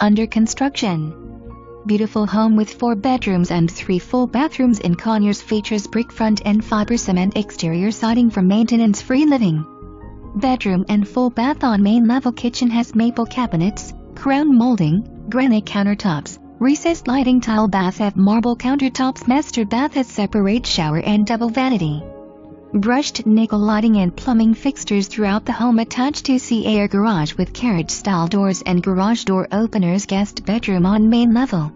under construction. Beautiful home with 4 bedrooms and 3 full bathrooms in Conyers features brick front and fiber cement exterior siding for maintenance-free living. Bedroom and full bath on main level. Kitchen has maple cabinets, crown molding, granite countertops, recessed lighting. Tile bath have marble countertops. Master bath has separate shower and double vanity. Brushed nickel lighting and plumbing fixtures throughout the home. Attached to CARRIAGE garage with carriage-style doors and garage door openers. Guest bedroom on main level.